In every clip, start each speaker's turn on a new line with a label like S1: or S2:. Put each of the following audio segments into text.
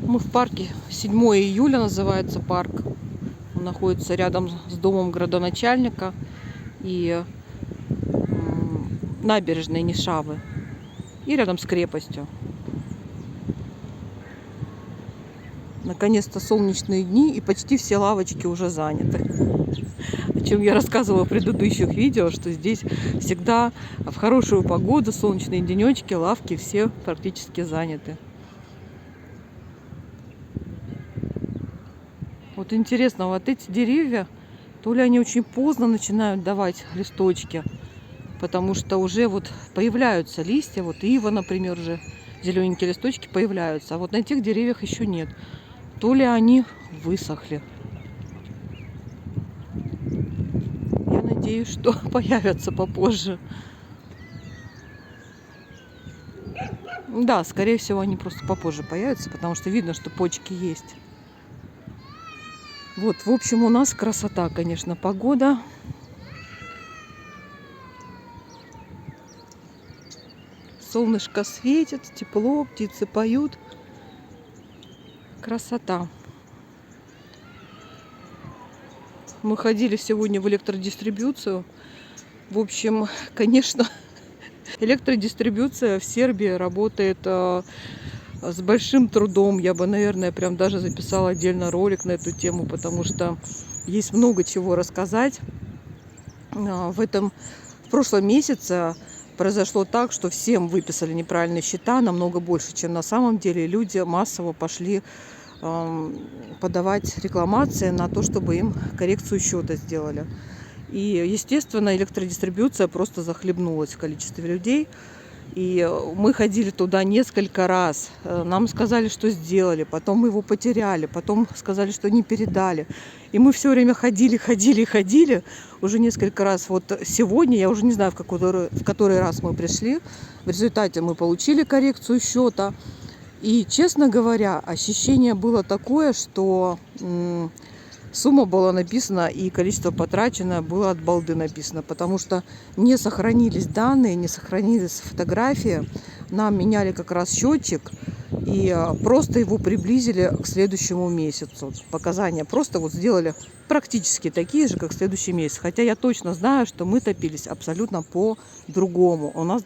S1: Мы в парке, 7 июля называется парк. Он находится рядом с домом градоначальника и набережной Нишавы. И рядом с крепостью. Наконец-то солнечные дни, и почти все лавочки уже заняты. О чем я рассказывала в предыдущих видео, что здесь всегда в хорошую погоду, солнечные денечки, лавки все практически заняты. Вот интересно, вот эти деревья, то ли они очень поздно начинают давать листочки, потому что уже вот появляются листья, вот ива, например, уже зелененькие листочки появляются, а вот на этих деревьях еще нет. То ли они высохли. Я надеюсь, что появятся попозже. Да, скорее всего, они просто попозже появятся, потому что видно, что почки есть. Вот, в общем, у нас красота, конечно, погода. Солнышко светит, тепло, птицы поют. Красота. Мы ходили сегодня в электродистрибуцию. В общем, конечно, электродистрибуция в Сербии работает с большим трудом. Я бы, наверное, прям даже записала отдельно ролик на эту тему, потому что есть много чего рассказать. В прошлом месяце произошло так, что всем выписали неправильные счета, намного больше, чем на самом деле. Люди массово пошли подавать рекламации на то, чтобы им коррекцию счета сделали. И, естественно, электродистрибуция просто захлебнулась в количестве людей. И мы ходили туда несколько раз. Нам сказали, что сделали. Потом мы его потеряли. Потом сказали, что не передали. И мы все время ходили. Уже несколько раз. Вот сегодня, я уже не знаю, в который раз мы пришли. В результате мы получили коррекцию счета. И, честно говоря, ощущение было такое, что сумма была написана и количество потраченное было от балды написано, потому что не сохранились данные, не сохранились фотографии. Нам меняли как раз счетчик и просто его приблизили к следующему месяцу. Показания просто вот сделали практически такие же, как следующий месяц. Хотя я точно знаю, что мы топились абсолютно по-другому. У нас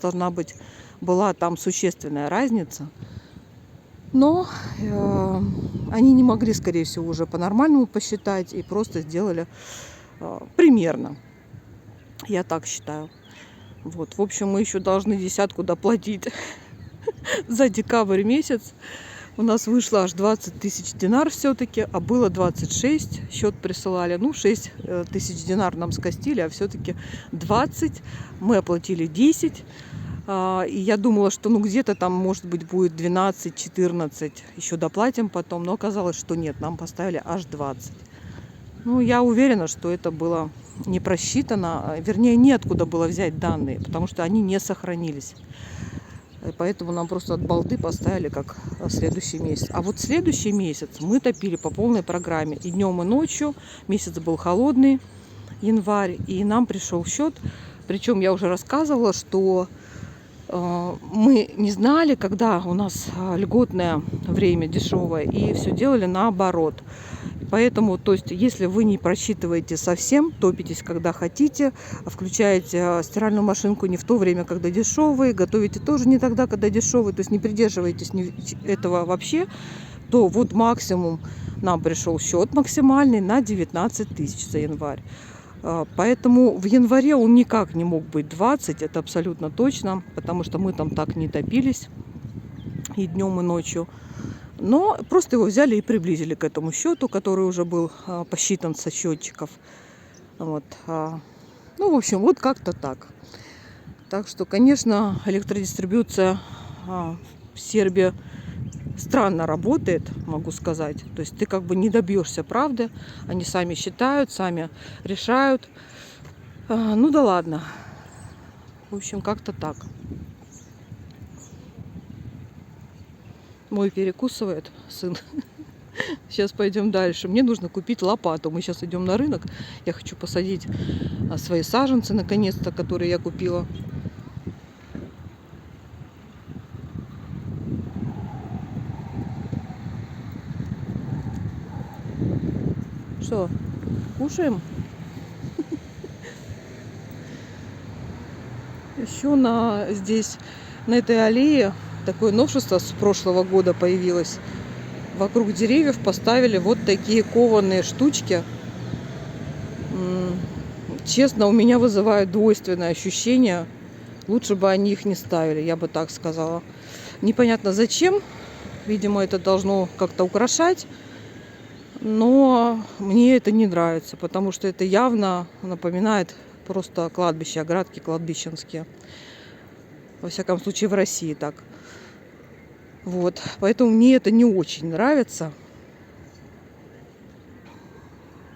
S1: была там существенная разница. Но они не могли, скорее всего, уже по-нормальному посчитать и просто сделали примерно. Я так считаю. Вот. В общем, мы еще должны 10 доплатить за декабрь месяц. У нас вышло аж 20 тысяч динар все-таки, а было 26. Счет присылали. 6 тысяч динар нам скостили, а все-таки 20. Мы оплатили 10. И я думала, что где-то там, может быть, будет 12-14. Еще доплатим потом. Но оказалось, что нет, нам поставили аж 20. Я уверена, что это было не просчитано. Вернее, неоткуда было взять данные, потому что они не сохранились. И поэтому нам просто от балды поставили как следующий месяц. А вот следующий месяц мы топили по полной программе. И днем, и ночью. Месяц был холодный, январь. И нам пришел счет. Причем я уже рассказывала, что мы не знали, когда у нас льготное время, дешевое, и все делали наоборот. Поэтому, то есть, если вы не просчитываете совсем, топитесь, когда хотите, включаете стиральную машинку не в то время, когда дешевые, готовите тоже не тогда, когда дешевые, то есть не придерживаетесь этого вообще, то вот максимум нам пришел счет максимальный на 19 тысяч за январь. Поэтому в январе он никак не мог быть 20, это абсолютно точно, потому что мы там так не топились и днем, и ночью. Но просто его взяли и приблизили к этому счету, который уже был посчитан со счетчиков. Вот. В общем, вот как-то так. Так что, конечно, электродистрибуция в Сербии странно работает, могу сказать. То есть ты как бы не добьешься правды. Они сами считают, сами решают. Да ладно. В общем, как-то так. Мой перекусывает сын. Сейчас пойдем дальше. Мне нужно купить лопату. Мы сейчас идем на рынок. Я хочу посадить свои саженцы, наконец-то, которые я купила. что, кушаем? Еще здесь, на этой аллее, такое новшество с прошлого года появилось. Вокруг деревьев поставили вот такие кованые штучки. Честно, у меня вызывают двойственное ощущение. Лучше бы они их не ставили, я бы так сказала. Непонятно зачем. Видимо, это должно как-то украшать. Но мне это не нравится, потому что это явно напоминает просто кладбище, оградки кладбищенские. Во всяком случае, в России так. Вот. Поэтому мне это не очень нравится.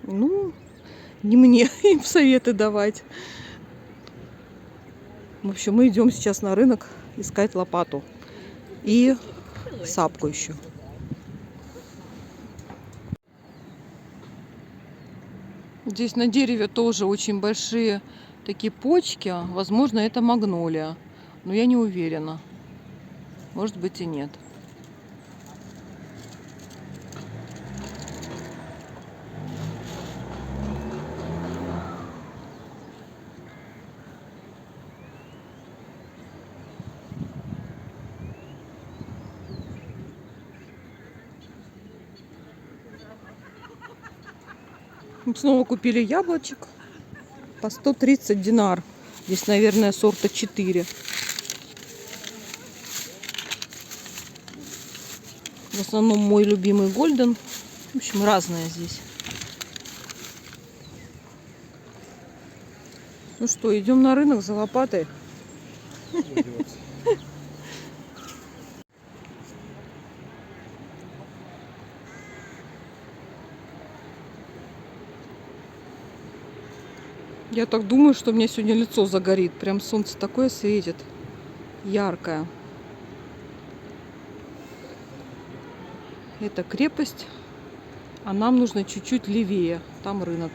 S1: Ну, не мне им советы давать. В общем, мы идем сейчас на рынок искать лопату и сапку еще. Здесь на дереве тоже очень большие такие почки. Возможно, это магнолия, но я не уверена. Может быть и нет. Мы снова купили яблочек по 130 динар. Здесь, наверное, сорта 4. В основном мой любимый Golden. В общем, разное здесь. Ну что, идем на рынок за лопатой. Я так думаю, что у меня сегодня лицо загорит. Прям солнце такое светит. Яркое. Это крепость. А нам нужно чуть-чуть левее. Там рынок.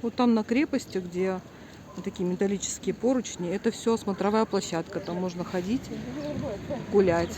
S1: Вот там на крепости, где такие металлические поручни, это все смотровая площадка. Там можно ходить, гулять.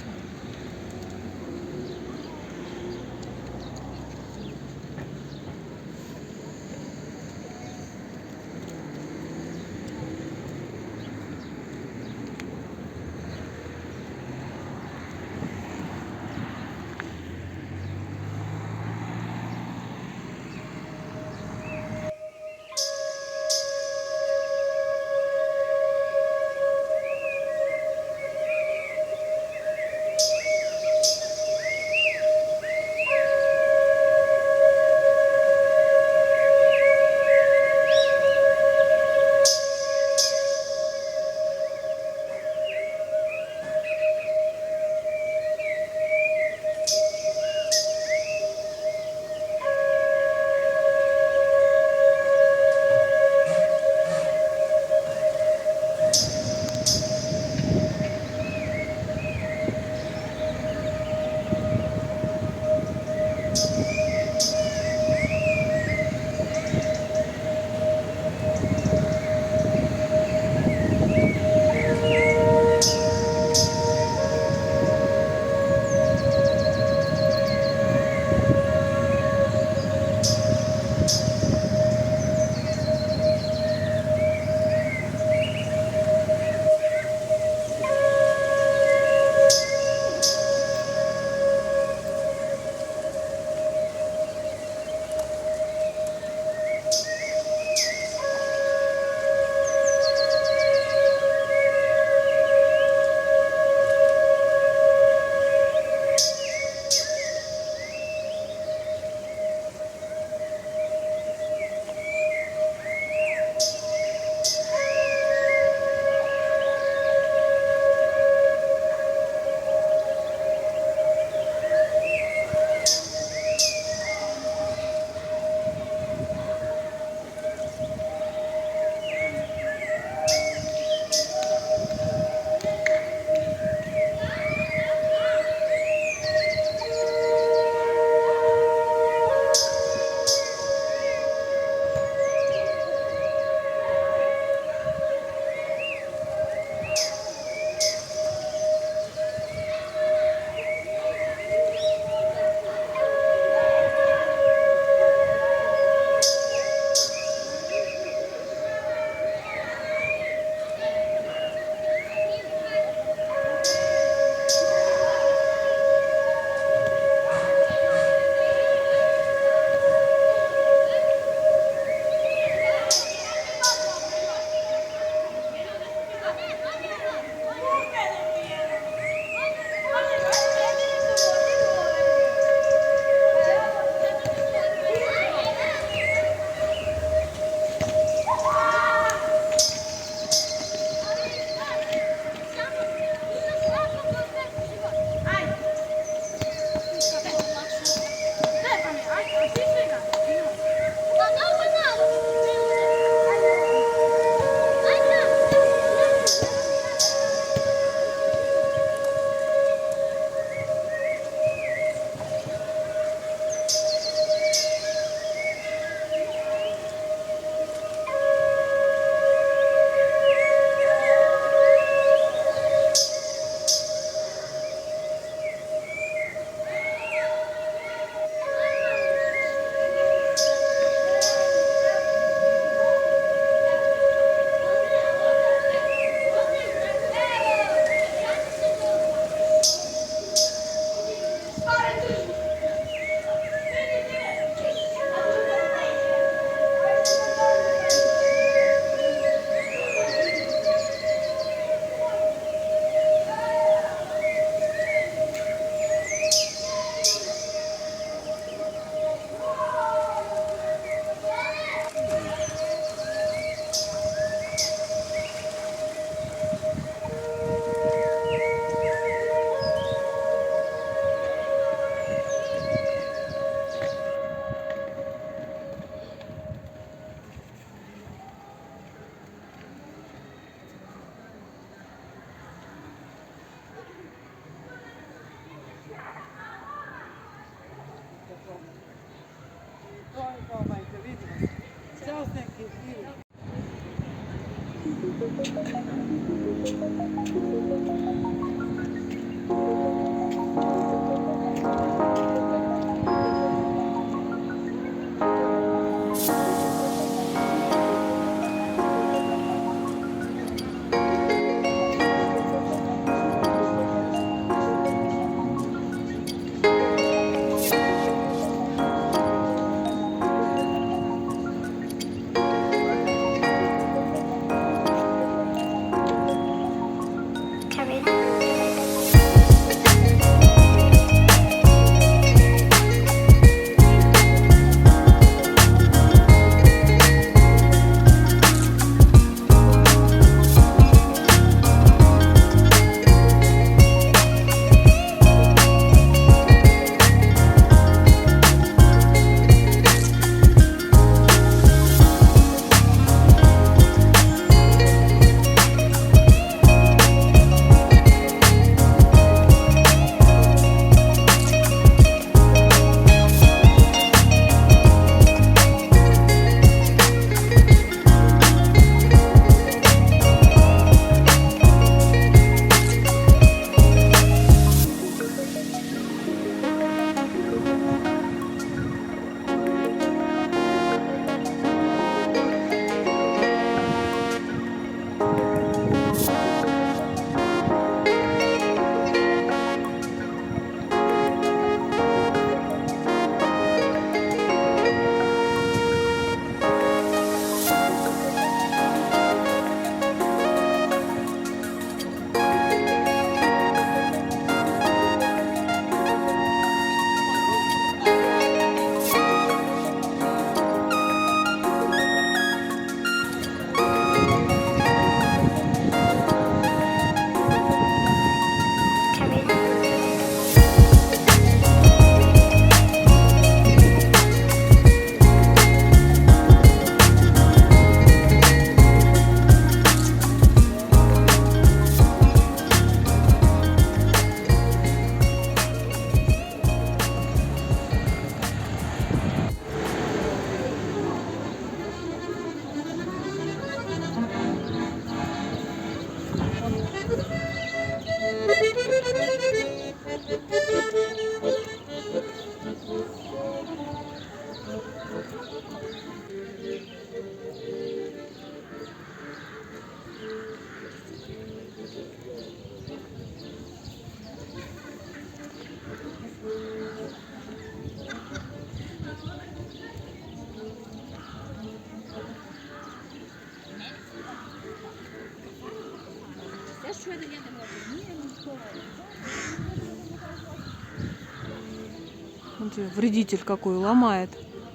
S1: Смотри, вредитель какой, ломает,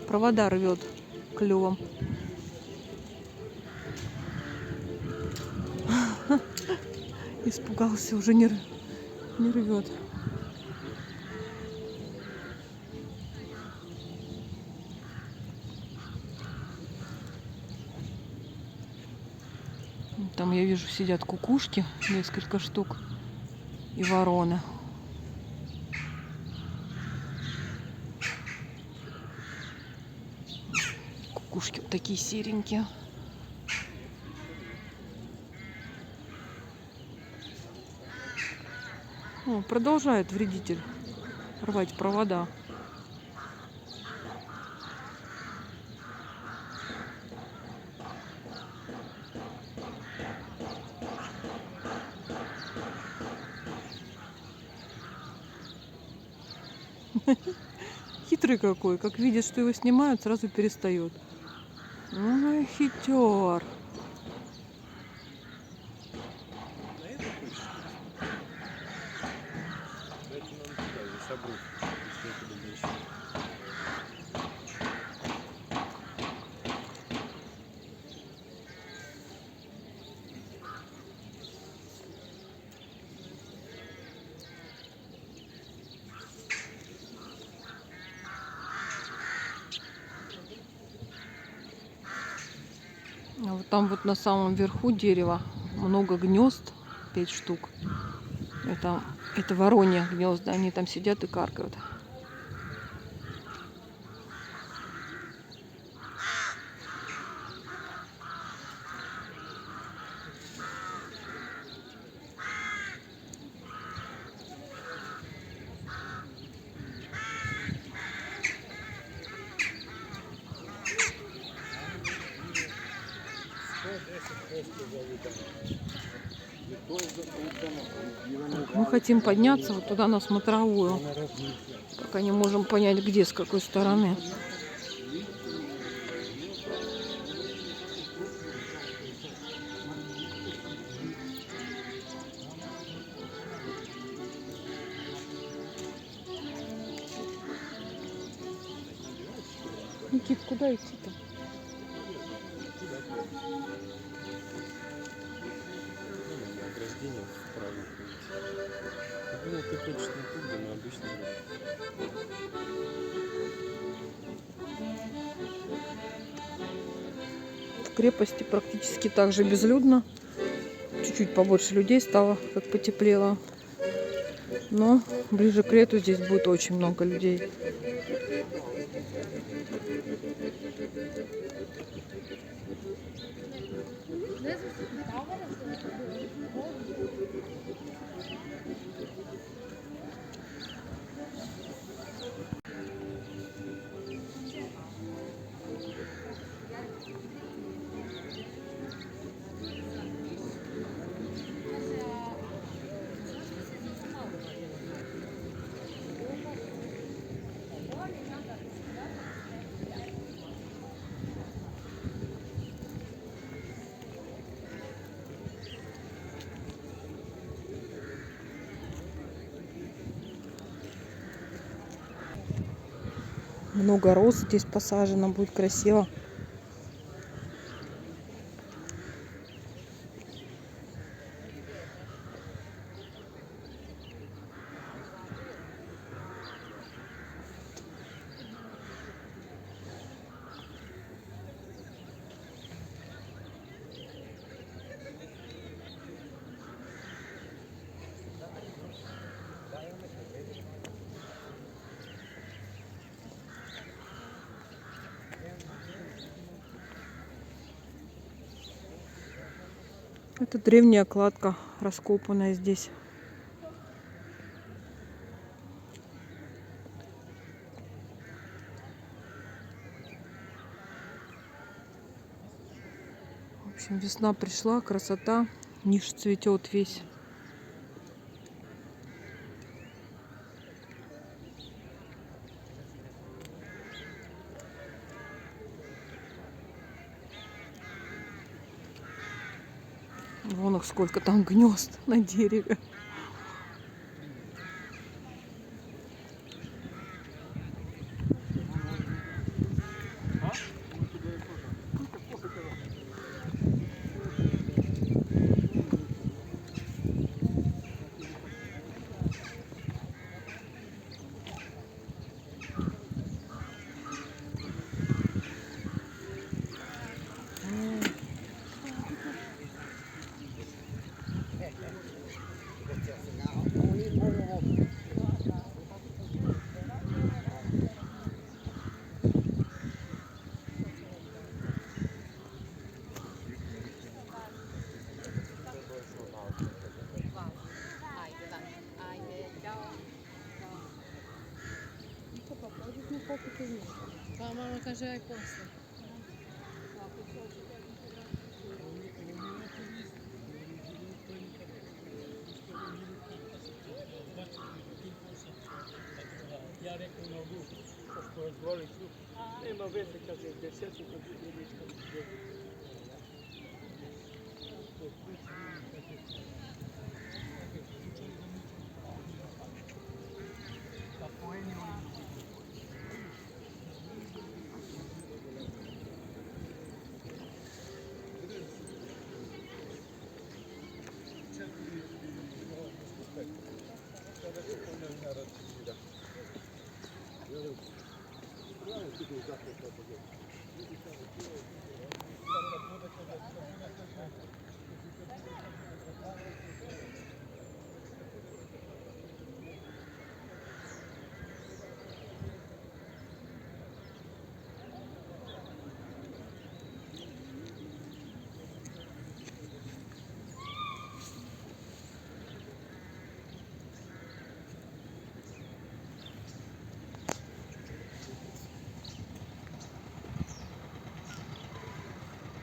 S1: провода рвет клювом. Испугался, уже не рвет. Там я вижу сидят кукушки, несколько штук, и вороны. Кукушки вот такие серенькие. О, продолжает вредитель рвать провода. Хитрый какой, как видит, что его снимают, сразу перестает. Ой, хитер. А вот там вот на самом верху дерева много гнезд, 5 штук. Это вороньи гнезда, они там сидят и каркают. Мы хотим подняться вот туда на смотровую. Пока не можем понять, где, с какой стороны. Никит, куда идти-то?
S2: Ну, ты хочешь на ту, где мы обычно
S1: В крепости практически так же безлюдно. Чуть-чуть побольше людей стало, как потеплело. Но ближе к лету здесь будет очень много людей. Много роз здесь посажено, будет красиво. Это древняя кладка, раскопанная здесь. В общем, весна пришла, красота, Ниш цветет весь. Вон их сколько там гнезд на дереве.
S3: Mama kaže aj posle.
S2: Ja rekao na ovu, pošto razgovali su, nema veze, kaže, 10 kad bude ništa.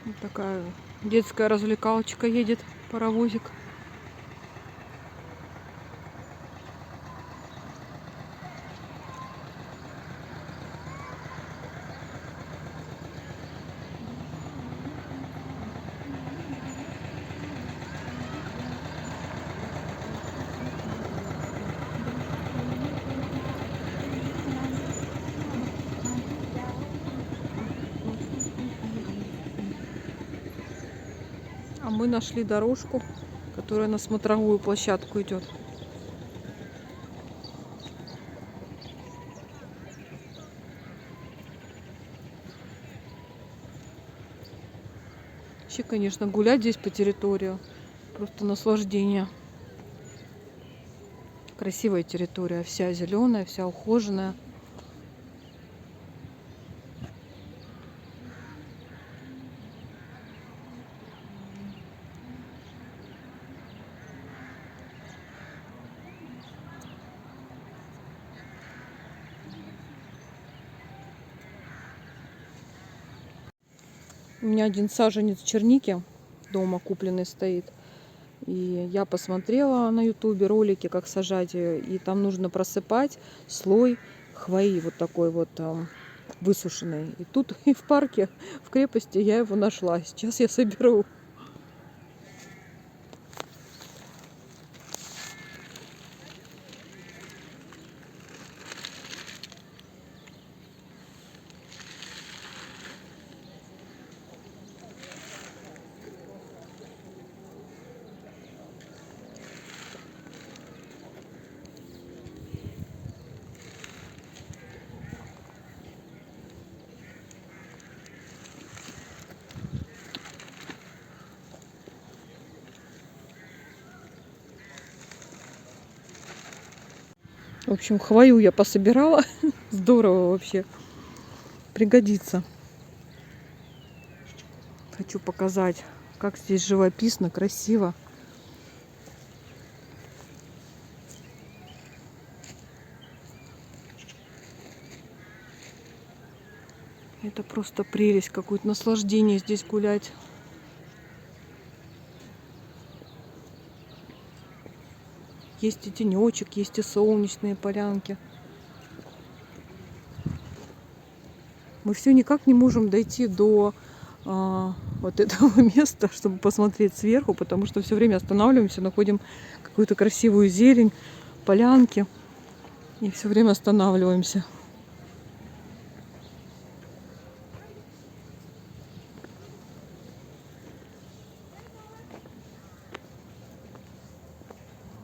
S1: Вот такая детская развлекалочка едет, паровозик. А мы нашли дорожку, которая на смотровую площадку идет. Вообще, конечно, гулять здесь по территории просто наслаждение. Красивая территория, вся зеленая, вся ухоженная. У меня один саженец черники дома купленный стоит. И я посмотрела на ютубе ролики, как сажать ее. И там нужно просыпать слой хвои вот такой вот высушенный. И тут и в парке, в крепости я его нашла. Сейчас я соберу. В общем, хвою я пособирала. Здорово вообще. Пригодится. Хочу показать, как здесь живописно, красиво. Это просто прелесть, какое-то наслаждение здесь гулять. Есть и тенечек, есть и солнечные полянки. Мы все никак не можем дойти до вот этого места, чтобы посмотреть сверху, потому что все время останавливаемся, находим какую-то красивую зелень, полянки и все время останавливаемся.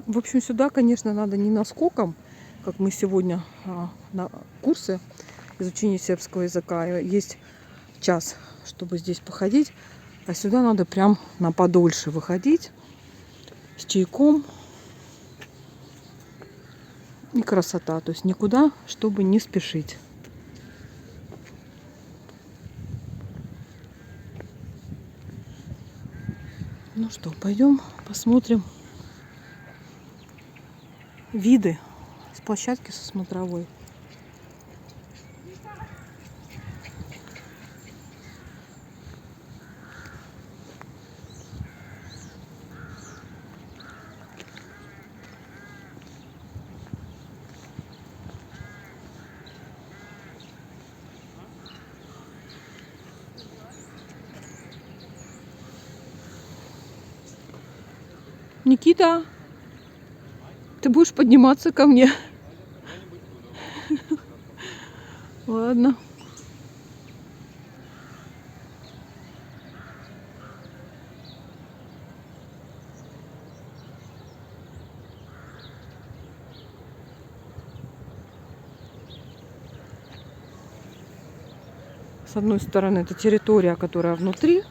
S1: В общем, сюда, конечно, надо не наскоком, как мы сегодня на курсы изучения сербского языка. Есть час, чтобы здесь походить. А сюда надо прям на подольше выходить с чайком. И красота. То есть никуда, чтобы не спешить. Ну что, пойдем посмотрим виды с площадки со смотровой. Никита, ты будешь подниматься ко мне? Ладно. С одной стороны, это территория, которая внутри.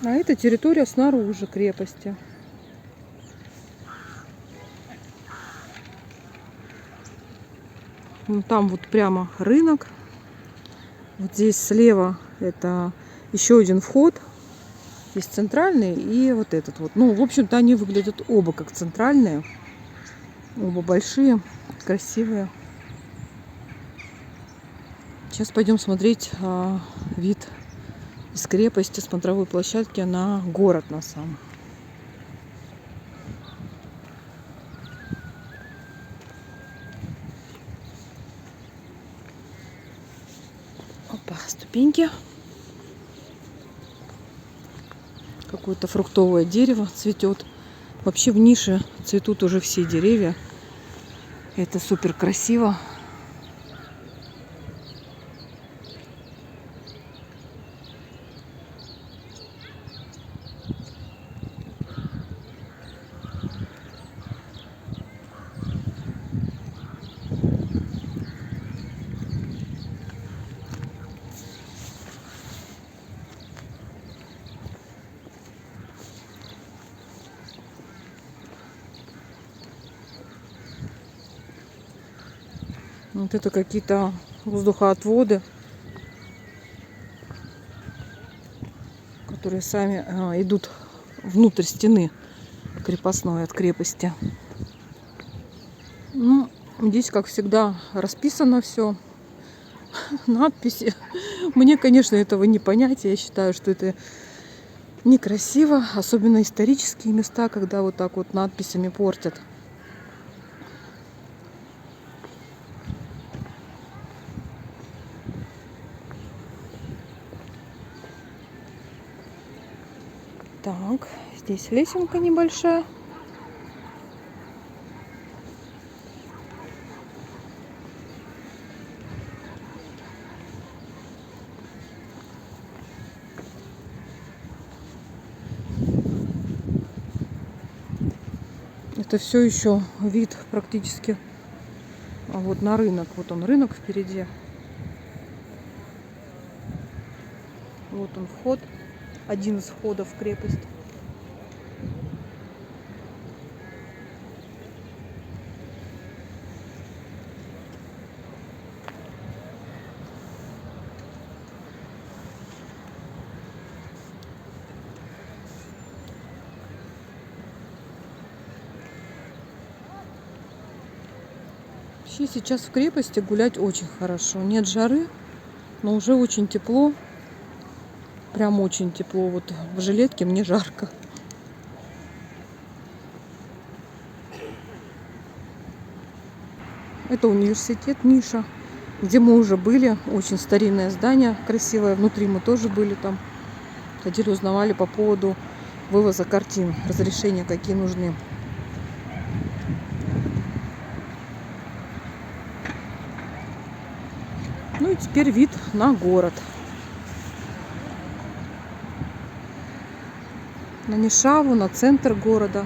S1: А это территория снаружи крепости. Вон там вот прямо рынок. Вот здесь слева это еще один вход. Есть центральный и вот этот вот. Ну, в общем-то, они выглядят оба как центральные. Оба большие, красивые. Сейчас пойдем смотреть вид из крепости, смотровой площадки на город на сам. Опа, ступеньки. Какое-то фруктовое дерево цветет. Вообще в нише цветут уже все деревья. Это супер красиво. Вот это какие-то воздухоотводы, которые сами идут внутрь стены крепостной от крепости. Ну, здесь, как всегда, расписано все. Надписи. Мне, конечно, этого не понять. Я считаю, что это некрасиво. Особенно исторические места, когда вот так вот надписями портят. Так, здесь лесенка небольшая. Это все еще вид практически вот на рынок. Вот он, рынок впереди. Вот он вход. Один из входов в крепость. Вообще сейчас в крепости гулять очень хорошо. Нет жары, но уже очень тепло. Прям очень тепло. Вот в жилетке мне жарко. Это университет Ниша, где мы уже были. Очень старинное здание, красивое. Внутри мы тоже были там. Ходили, узнавали по поводу вывоза картин, разрешения какие нужны. Ну и теперь вид на город. На Нишаву, на центр города.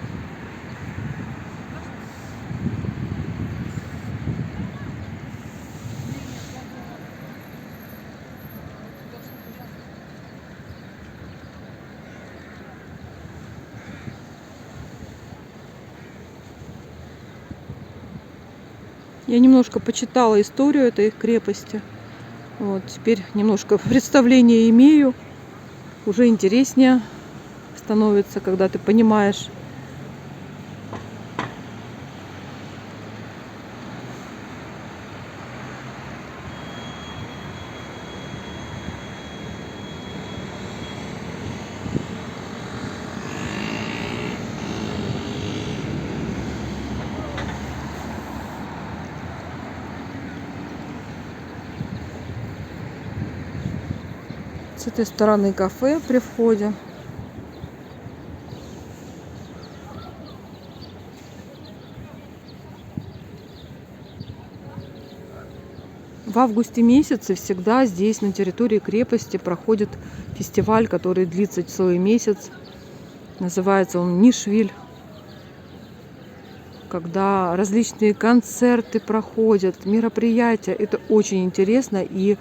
S1: Я немножко почитала историю этой крепости. Вот, теперь немножко представления имею. Уже интереснее становится, когда ты понимаешь. С этой стороны кафе при входе. В августе месяце всегда здесь, на территории крепости, проходит фестиваль, который длится целый месяц. Называется он Нишвиль. Когда различные концерты проходят, мероприятия. Это очень интересно. И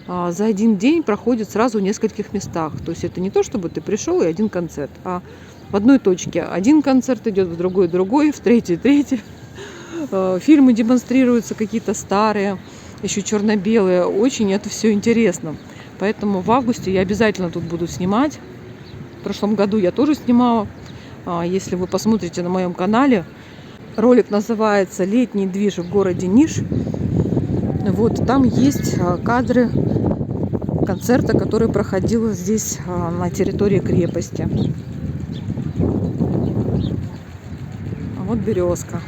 S1: за один день проходит сразу в нескольких местах. То есть это не то, чтобы ты пришел и один концерт, а в одной точке один концерт идет, в другой, в третий. Фильмы демонстрируются какие-то старые, еще черно-белые. Очень это все интересно. Поэтому в августе я обязательно тут буду снимать. В прошлом году я тоже снимала. Если вы посмотрите на моем канале, ролик называется «Летний движ в городе Ниш». Вот там есть кадры концерта, который проходил здесь на территории крепости. А вот березка.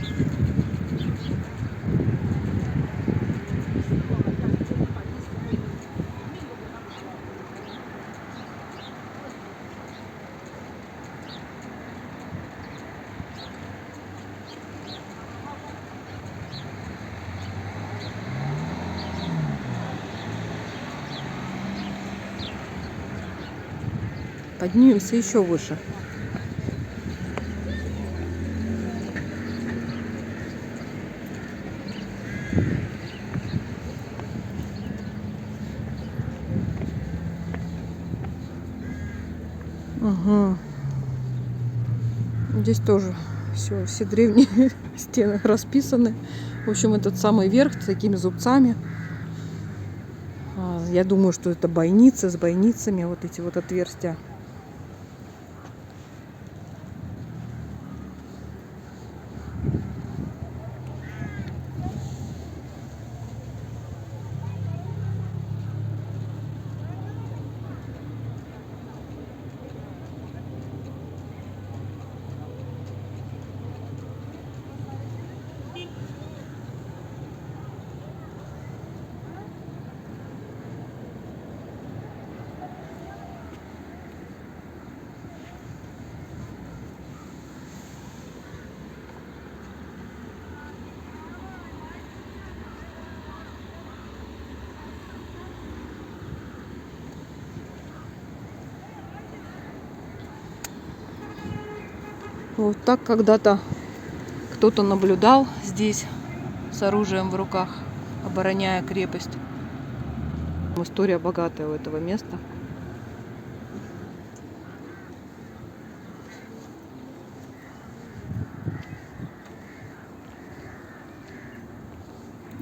S1: Поднимемся еще выше. Ага. Здесь тоже все древние стены расписаны. В общем, этот самый верх с такими зубцами. Я думаю, что это бойницы с бойницами, вот эти вот отверстия. Вот так когда-то кто-то наблюдал здесь с оружием в руках, обороняя крепость. История богатая у этого места.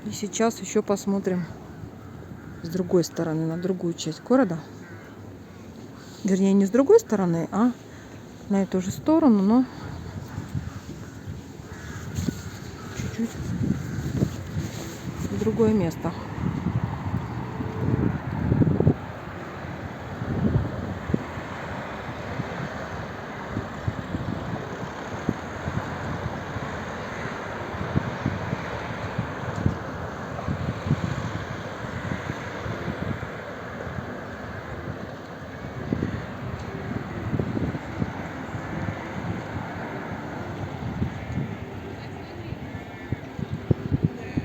S1: И сейчас еще посмотрим с другой стороны, на другую часть города. Вернее, не с другой стороны, а на эту же сторону, но чуть-чуть в другое место.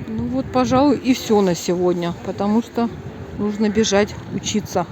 S1: Ну вот, пожалуй, и все на сегодня, потому что нужно бежать учиться.